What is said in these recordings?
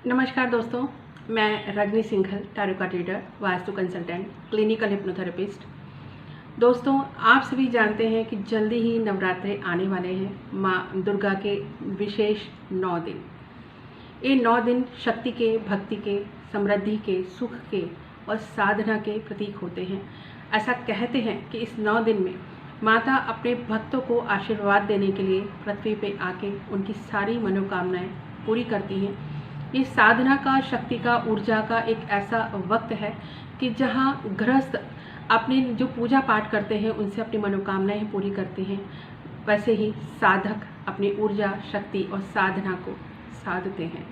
नमस्कार दोस्तों, मैं Rajni Singhal, tarot card reader, vastu consultant, clinical hypnotherapist. दोस्तों, आप सभी जानते हैं कि जल्दी ही नवरात्रे आने वाले हैं। माँ दुर्गा के विशेष 9 दिन। ये 9 दिन शक्ति के, भक्ति के, समृद्धि के, सुख के और साधना के प्रतीक होते हैं। ऐसा कहते हैं कि इस 9 दिन में माता अपने भक्तों को आशीर्वाद देने के लिए पृथ्वी पे आके उनकी सारी मनोकामनाएं पूरी करती हैं। ये साधना का, शक्ति का, ऊर्जा का एक ऐसा वक्त है कि जहाँ गृहस्थ अपने जो पूजा पाठ करते हैं उनसे अपनी मनोकामनाएं पूरी करते हैं, वैसे ही साधक अपनी ऊर्जा, शक्ति और साधना को साधते हैं।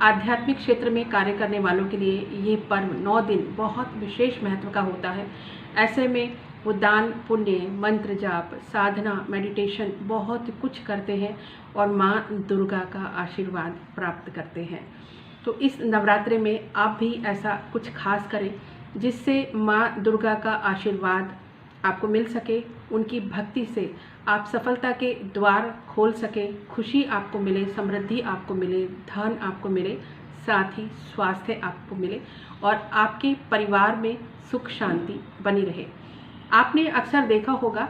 आध्यात्मिक क्षेत्र में कार्य करने वालों के लिए ये पर्व 9 दिन बहुत विशेष महत्व का होता है। ऐसे में वो दान, पुण्य, मंत्र जाप, साधना, मेडिटेशन बहुत कुछ करते हैं और माँ दुर्गा का आशीर्वाद प्राप्त करते हैं। तो इस नवरात्रि में आप भी ऐसा कुछ खास करें जिससे माँ दुर्गा का आशीर्वाद आपको मिल सके। उनकी भक्ति से आप सफलता के द्वार खोल सकें, खुशी आपको मिले, समृद्धि आपको मिले, धन आपको मिले, साथ ही स्वास्थ्य आपको मिले और आपके परिवार में सुख शांति बनी रहे। आपने अक्सर देखा होगा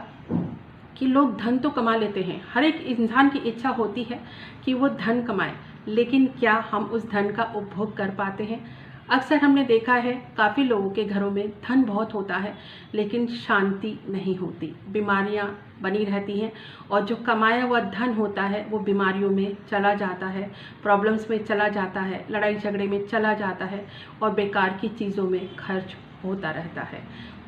कि लोग धन तो कमा लेते हैं, हर एक इंसान की इच्छा होती है कि वो धन कमाए, लेकिन क्या हम उस धन का उपभोग कर पाते हैं? अक्सर हमने देखा है काफ़ी लोगों के घरों में धन बहुत होता है लेकिन शांति नहीं होती, बीमारियां बनी रहती हैं और जो कमाया हुआ धन होता है वो बीमारियों में चला जाता है, प्रॉब्लम्स में चला जाता है, लड़ाई झगड़े में चला जाता है और बेकार की चीज़ों में खर्च होता रहता है।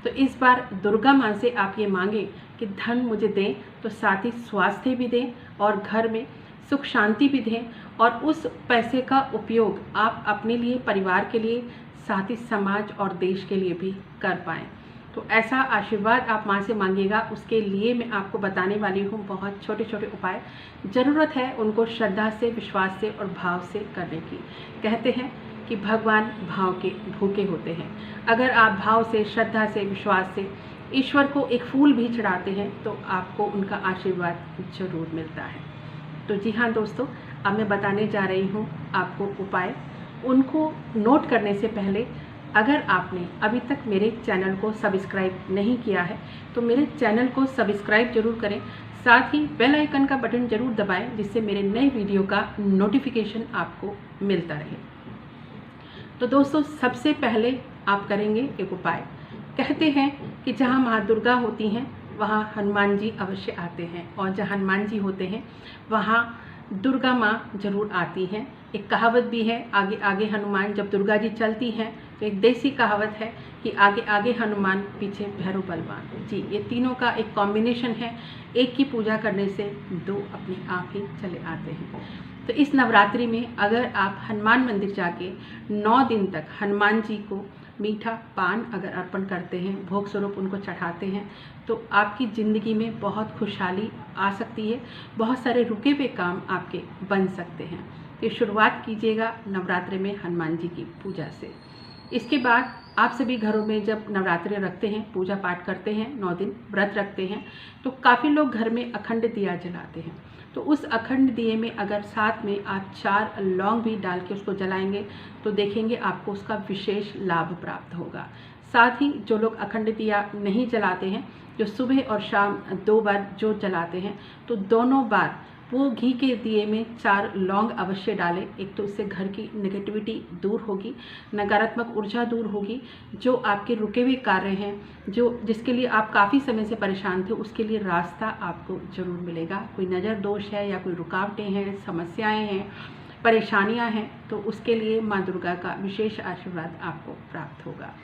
तो इस बार दुर्गा माँ से आप ये मांगें कि धन मुझे दें, तो साथ ही स्वास्थ्य भी दें और घर में सुख शांति भी दें और उस पैसे का उपयोग आप अपने लिए, परिवार के लिए, साथ ही समाज और देश के लिए भी कर पाएँ। तो ऐसा आशीर्वाद आप माँ से मांगिएगा। उसके लिए मैं आपको बताने वाली हूँ बहुत छोटे छोटे उपाय। ज़रूरत है उनको श्रद्धा से, विश्वास से और भाव से करने की। कहते हैं कि भगवान भाव के भूखे होते हैं। अगर आप भाव से, श्रद्धा से, विश्वास से ईश्वर को एक फूल भी चढ़ाते हैं तो आपको उनका आशीर्वाद जरूर मिलता है। तो जी हाँ दोस्तों, अब मैं बताने जा रही हूँ आपको उपाय। उनको नोट करने से पहले अगर आपने अभी तक मेरे चैनल को सब्सक्राइब नहीं किया है तो मेरे चैनल को सब्सक्राइब जरूर करें, साथ ही बेल आइकन का बटन जरूर दबाएं जिससे मेरे नए वीडियो का नोटिफिकेशन आपको मिलता रहे। तो दोस्तों, सबसे पहले आप करेंगे एक उपाय। कहते हैं कि जहाँ माँ दुर्गा होती हैं वहाँ हनुमान जी अवश्य आते हैं और जहाँ हनुमान जी होते हैं वहाँ दुर्गा माँ जरूर आती हैं। एक कहावत भी है, आगे आगे हनुमान। जब दुर्गा जी चलती हैं तो एक देसी कहावत है कि आगे आगे हनुमान, पीछे भैरव बलवान। जी, ये तीनों का एक कॉम्बिनेशन है। एक की पूजा करने से 2 अपने आप ही चले आते हैं। तो इस नवरात्रि में अगर आप हनुमान मंदिर जाके 9 दिन तक हनुमान जी को मीठा पान अगर अर्पण करते हैं, भोग स्वरूप उनको चढ़ाते हैं, तो आपकी ज़िंदगी में बहुत खुशहाली आ सकती है। बहुत सारे रुके हुए काम आपके बन सकते हैं। तो शुरुआत कीजिएगा नवरात्रि में हनुमान जी की पूजा से। इसके बाद आप सभी घरों में जब नवरात्रि रखते हैं, पूजा पाठ करते हैं, 9 दिन व्रत रखते हैं, तो काफ़ी लोग घर में अखंड दिया जलाते हैं। तो उस अखंड दिए में अगर साथ में आप 4 लौंग भी डाल के उसको जलाएंगे तो देखेंगे आपको उसका विशेष लाभ प्राप्त होगा। साथ ही जो लोग अखंड दिया नहीं जलाते हैं, जो सुबह और शाम 2 बार जो जलाते हैं, तो दोनों बार वो घी के दिए में 4 लौंग अवश्य डालें। एक तो इससे घर की नेगेटिविटी दूर होगी, नकारात्मक ऊर्जा दूर होगी, जो आपके रुके हुए कार्य हैं, जिसके लिए आप काफ़ी समय से परेशान थे, उसके लिए रास्ता आपको ज़रूर मिलेगा। कोई नज़र दोष है या कोई रुकावटें हैं, समस्याएं हैं, परेशानियां हैं, तो उसके लिए माँ दुर्गा का विशेष आशीर्वाद आपको प्राप्त होगा।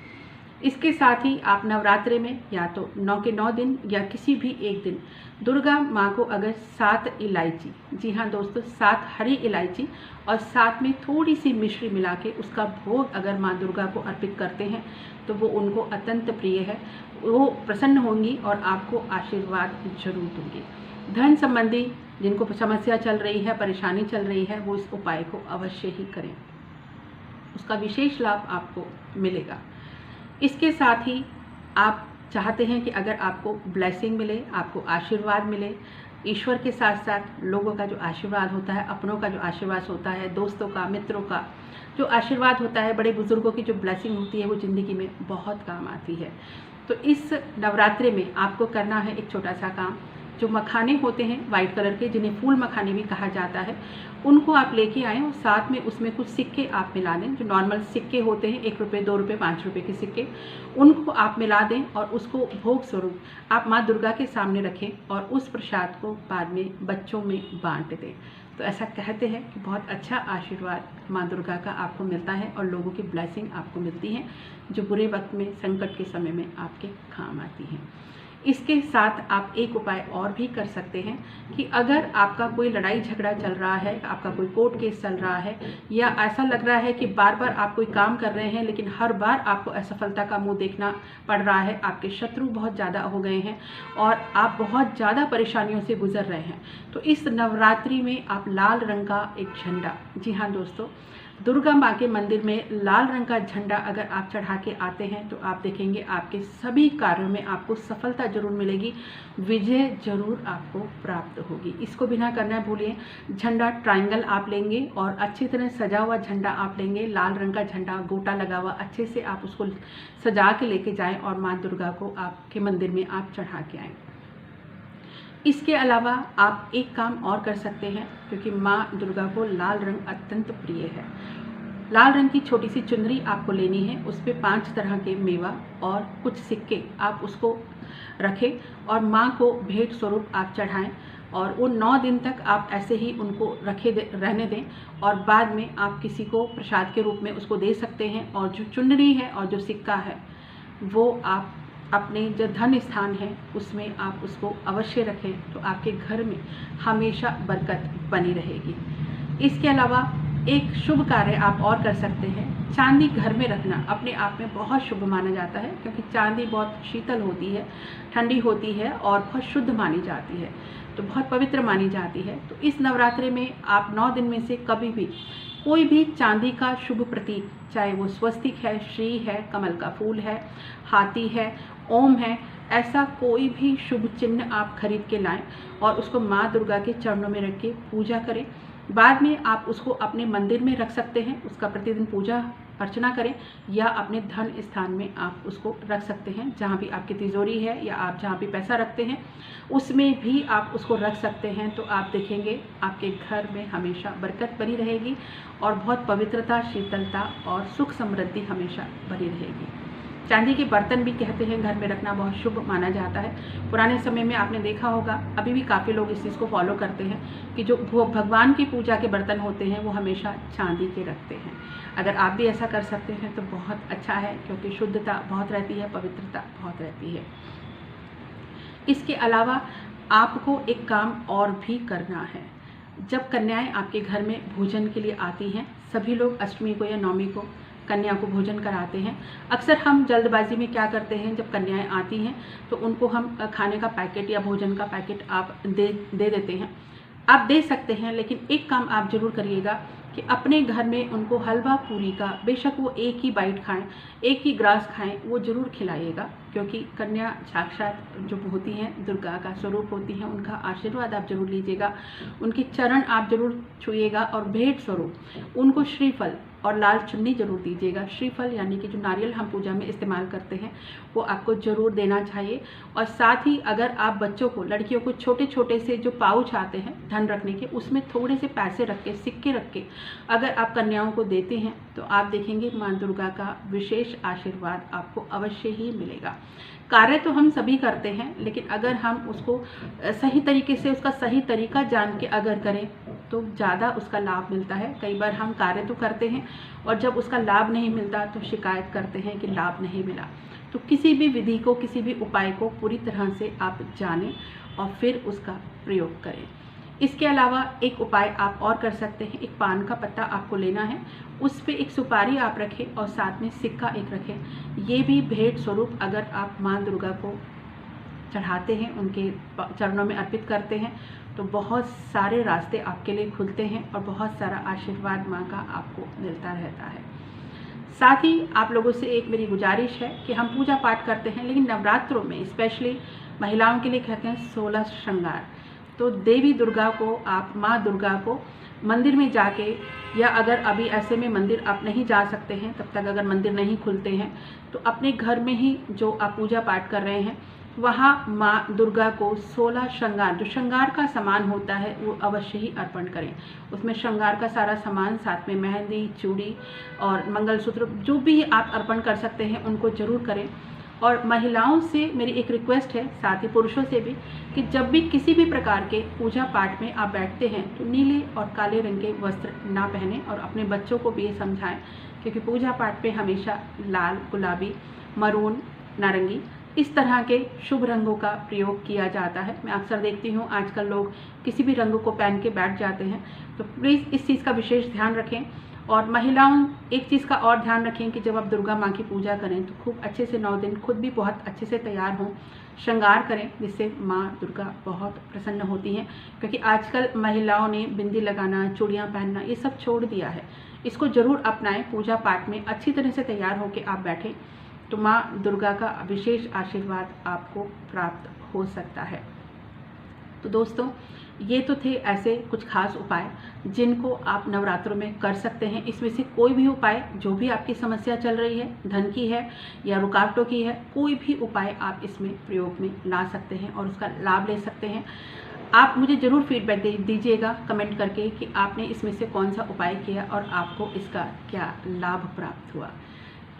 इसके साथ ही आप नवरात्रि में या तो 9 के 9 दिन या किसी भी एक दिन दुर्गा माँ को अगर 7 इलायची, जी हाँ दोस्तों, 7 हरी इलायची और साथ में थोड़ी सी मिश्री मिला के उसका भोग अगर माँ दुर्गा को अर्पित करते हैं तो वो उनको अत्यंत प्रिय है। वो प्रसन्न होंगी और आपको आशीर्वाद जरूर दूंगी। धन संबंधी जिनको समस्या चल रही है, परेशानी चल रही है, वो इस उपाय को अवश्य ही करें, उसका विशेष लाभ आपको मिलेगा। इसके साथ ही आप चाहते हैं कि अगर आपको ब्लेसिंग मिले, आपको आशीर्वाद मिले, ईश्वर के साथ साथ लोगों का जो आशीर्वाद होता है, अपनों का जो आशीर्वाद होता है, दोस्तों का, मित्रों का जो आशीर्वाद होता है, बड़े बुजुर्गों की जो ब्लेसिंग होती है, वो ज़िंदगी में बहुत काम आती है। तो इस नवरात्रि में आपको करना है एक छोटा सा काम। जो मखाने होते हैं वाइट कलर के, जिन्हें फूल मखाने भी कहा जाता है, उनको आप लेके आएँ और साथ में उसमें कुछ सिक्के आप मिला दें। जो नॉर्मल सिक्के होते हैं, 1 रुपये, 2 रुपये, 5 रुपये के सिक्के, उनको आप मिला दें और उसको भोग स्वरूप आप माँ दुर्गा के सामने रखें और उस प्रसाद को बाद में बच्चों में बांट दें। तो ऐसा कहते हैं कि बहुत अच्छा आशीर्वाद माँ दुर्गा का आपको मिलता है और लोगों की ब्लेसिंग आपको मिलती है, जो बुरे वक्त में, संकट के समय में आपके काम आती हैं। इसके साथ आप एक उपाय और भी कर सकते हैं कि अगर आपका कोई लड़ाई झगड़ा चल रहा है, आपका कोई कोर्ट केस चल रहा है, या ऐसा लग रहा है कि बार बार आप कोई काम कर रहे हैं लेकिन हर बार आपको असफलता का मुंह देखना पड़ रहा है, आपके शत्रु बहुत ज़्यादा हो गए हैं और आप बहुत ज़्यादा परेशानियों से गुजर रहे हैं, तो इस नवरात्रि में आप लाल रंग का एक झंडा, जी हाँ दोस्तों, दुर्गा माँ के मंदिर में लाल रंग का झंडा अगर आप चढ़ा के आते हैं तो आप देखेंगे आपके सभी कार्यों में आपको सफलता जरूर मिलेगी, विजय जरूर आपको प्राप्त होगी। इसको बिना करना भूलिए। झंडा ट्रायंगल आप लेंगे और अच्छी तरह सजा हुआ झंडा आप लेंगे, लाल रंग का झंडा गोटा लगा हुआ, अच्छे से आप उसको सजा के लेके जाएं और माँ दुर्गा को आपके मंदिर में आप चढ़ा के आएँ। इसके अलावा आप एक काम और कर सकते हैं, क्योंकि माँ दुर्गा को लाल रंग अत्यंत प्रिय है। लाल रंग की छोटी सी चुनरी आपको लेनी है, उस पर 5 तरह के मेवा और कुछ सिक्के आप उसको रखें और माँ को भेंट स्वरूप आप चढ़ाएं और वो 9 दिन तक आप ऐसे ही उनको रहने दें और बाद में आप किसी को प्रसाद के रूप में उसको दे सकते हैं। और जो चुनरी है और जो सिक्का है वो आप अपने जो धन स्थान है उसमें आप उसको अवश्य रखें, तो आपके घर में हमेशा बरकत बनी रहेगी। इसके अलावा एक शुभ कार्य आप और कर सकते हैं। चांदी घर में रखना अपने आप में बहुत शुभ माना जाता है, क्योंकि चांदी बहुत शीतल होती है, ठंडी होती है और बहुत शुद्ध मानी जाती है, तो बहुत पवित्र मानी जाती है। तो इस नवरात्रि में आप 9 दिन में से कभी भी कोई भी चांदी का शुभ प्रतीक, चाहे वो स्वस्तिक है, श्री है, कमल का फूल है, हाथी है, ओम है, ऐसा कोई भी शुभ चिन्ह आप खरीद के लाएं और उसको माँ दुर्गा के चरणों में रख के पूजा करें। बाद में आप उसको अपने मंदिर में रख सकते हैं, उसका प्रतिदिन पूजा अर्चना करें, या अपने धन स्थान में आप उसको रख सकते हैं, जहाँ भी आपकी तिजोरी है या आप जहाँ भी पैसा रखते हैं उसमें भी आप उसको रख सकते हैं। तो आप देखेंगे आपके घर में हमेशा बरकत बनी रहेगी और बहुत पवित्रता, शीतलता और सुख समृद्धि हमेशा बनी रहेगी। चांदी के बर्तन भी कहते हैं घर में रखना बहुत शुभ माना जाता है। पुराने समय में आपने देखा होगा, अभी भी काफ़ी लोग इस चीज़ को फॉलो करते हैं कि जो भगवान की पूजा के बर्तन होते हैं वो हमेशा चांदी के रखते हैं। अगर आप भी ऐसा कर सकते हैं तो बहुत अच्छा है, क्योंकि शुद्धता बहुत रहती है, पवित्रता बहुत रहती है। इसके अलावा आपको एक काम और भी करना है। जब कन्याएं आपके घर में भोजन के लिए आती हैं, सभी लोग अष्टमी को या नवमी को कन्या को भोजन कराते हैं। अक्सर हम जल्दबाजी में क्या करते हैं, जब कन्याएं आती हैं तो उनको हम खाने का पैकेट या भोजन का पैकेट आप दे देते हैं। आप दे सकते हैं, लेकिन एक काम आप जरूर करिएगा कि अपने घर में उनको हलवा पूरी का, बेशक वो एक ही बाइट खाएं, एक ही ग्रास खाएं, वो ज़रूर खिलाइएगा, क्योंकि कन्या साक्षात जो होती हैं दुर्गा का स्वरूप होती हैं, उनका आशीर्वाद आप जरूर लीजिएगा, उनके चरण आप जरूर छुइएगा और भेंट स्वरूप उनको श्रीफल और लाल चुन्नी जरूर दीजिएगा। श्रीफल यानी कि जो नारियल हम पूजा में इस्तेमाल करते हैं वो आपको ज़रूर देना चाहिए। और साथ ही अगर आप बच्चों को, लड़कियों को छोटे छोटे से जो पाउच आते हैं धन रखने के, उसमें थोड़े से पैसे रख के, सिक्के रख के अगर आप कन्याओं को देते हैं तो आप देखेंगे माँ दुर्गा का विशेष आशीर्वाद आपको अवश्य ही मिलेगा। कार्य तो हम सभी करते हैं, लेकिन अगर हम उसको सही तरीके से, उसका सही तरीका जान के अगर करें तो ज़्यादा उसका लाभ मिलता है। कई बार हम कार्य तो करते हैं और जब उसका लाभ नहीं मिलता तो शिकायत करते हैं कि लाभ नहीं मिला। तो किसी भी विधि को, किसी भी उपाय को पूरी तरह से आप जानें और फिर उसका प्रयोग करें। इसके अलावा एक उपाय आप और कर सकते हैं। एक पान का पत्ता आपको लेना है, उस पर एक सुपारी आप रखें और साथ में सिक्का एक रखें। ये भी भेंट स्वरूप अगर आप माँ दुर्गा को चढ़ाते हैं, उनके चरणों में अर्पित करते हैं, तो बहुत सारे रास्ते आपके लिए खुलते हैं और बहुत सारा आशीर्वाद माँ का आपको मिलता रहता है। साथ ही आप लोगों से एक मेरी गुजारिश है कि हम पूजा पाठ करते हैं, लेकिन नवरात्रों में स्पेशली महिलाओं के लिए कहते हैं 16 श्रृंगार। तो देवी दुर्गा को आप, माँ दुर्गा को मंदिर में जाके, या अगर अभी ऐसे में मंदिर आप नहीं जा सकते हैं, तब तक अगर मंदिर नहीं खुलते हैं तो अपने घर में ही जो आप पूजा पाठ कर रहे हैं वहाँ माँ दुर्गा को 16 श्रृंगार, जो श्रृंगार का सामान होता है वो अवश्य ही अर्पण करें। उसमें श्रृंगार का सारा सामान, साथ में मेहंदी, चूड़ी और मंगलसूत्र, जो भी आप अर्पण कर सकते हैं उनको जरूर करें। और महिलाओं से मेरी एक रिक्वेस्ट है, साथ ही पुरुषों से भी, कि जब भी किसी भी प्रकार के पूजा पाठ में आप बैठते हैं तो नीले और काले रंग के वस्त्र ना पहने, और अपने बच्चों को भी ये समझाएं, क्योंकि पूजा पाठ पे हमेशा लाल, गुलाबी, मरून, नारंगी, इस तरह के शुभ रंगों का प्रयोग किया जाता है। मैं अक्सर देखती हूँ आजकल लोग किसी भी रंगों को पहन के बैठ जाते हैं, तो प्लीज़ इस चीज़ का विशेष ध्यान रखें। और महिलाओं एक चीज़ का और ध्यान रखें कि जब आप दुर्गा माँ की पूजा करें तो खूब अच्छे से 9 दिन खुद भी बहुत अच्छे से तैयार हों, श्रृंगार करें, जिससे माँ दुर्गा बहुत प्रसन्न होती हैं। क्योंकि आजकल महिलाओं ने बिंदी लगाना, चूड़ियाँ पहनना, ये सब छोड़ दिया है। इसको ज़रूर अपनाएं। पूजा पाठ में अच्छी तरह से तैयार होकर आप बैठें तो माँ दुर्गा का विशेष आशीर्वाद आपको प्राप्त हो सकता है। तो दोस्तों, ये तो थे ऐसे कुछ खास उपाय जिनको आप नवरात्रों में कर सकते हैं। इसमें से कोई भी उपाय, जो भी आपकी समस्या चल रही है, धन की है या रुकावटों की है, कोई भी उपाय आप इसमें प्रयोग में ला सकते हैं और उसका लाभ ले सकते हैं। आप मुझे ज़रूर फीडबैक दीजिएगा कमेंट करके कि आपने इसमें से कौन सा उपाय किया और आपको इसका क्या लाभ प्राप्त हुआ।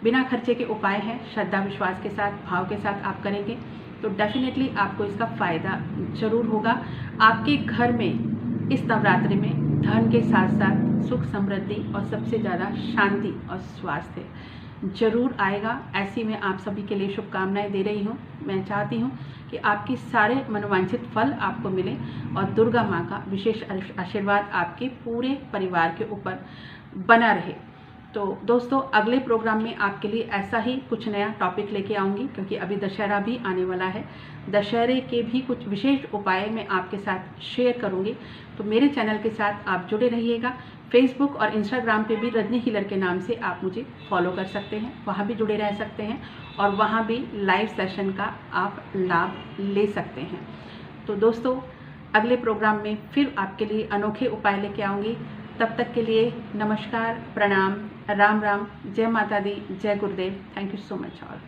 बिना खर्चे के उपाय हैं, श्रद्धा विश्वास के साथ, भाव के साथ आप करेंगे तो डेफिनेटली आपको इसका फ़ायदा ज़रूर होगा। आपके घर में इस नवरात्रि में धन के साथ साथ सुख, समृद्धि और सबसे ज़्यादा शांति और स्वास्थ्य जरूर आएगा। ऐसी मैं आप सभी के लिए शुभकामनाएं दे रही हूँ। मैं चाहती हूँ कि आपके सारे मनोवांछित फल आपको मिले और दुर्गा माँ का विशेष आशीर्वाद आपके पूरे परिवार के ऊपर बना रहे। तो दोस्तों, अगले प्रोग्राम में आपके लिए ऐसा ही कुछ नया टॉपिक लेके आऊँगी, क्योंकि अभी दशहरा भी आने वाला है। दशहरे के भी कुछ विशेष उपाय मैं आपके साथ शेयर करूँगी। तो मेरे चैनल के साथ आप जुड़े रहिएगा। फेसबुक और इंस्टाग्राम पे भी रजनी हीलर के नाम से आप मुझे फॉलो कर सकते हैं, वहाँ भी जुड़े रह सकते हैं और वहाँ भी लाइव सेशन का आप लाभ ले सकते हैं। तो दोस्तों, अगले प्रोग्राम में फिर आपके लिए अनोखे उपाय लेके आऊँगी। तब तक के लिए नमस्कार, प्रणाम, राम राम, जय माता दी, जय गुरुदेव। Thank you so much all.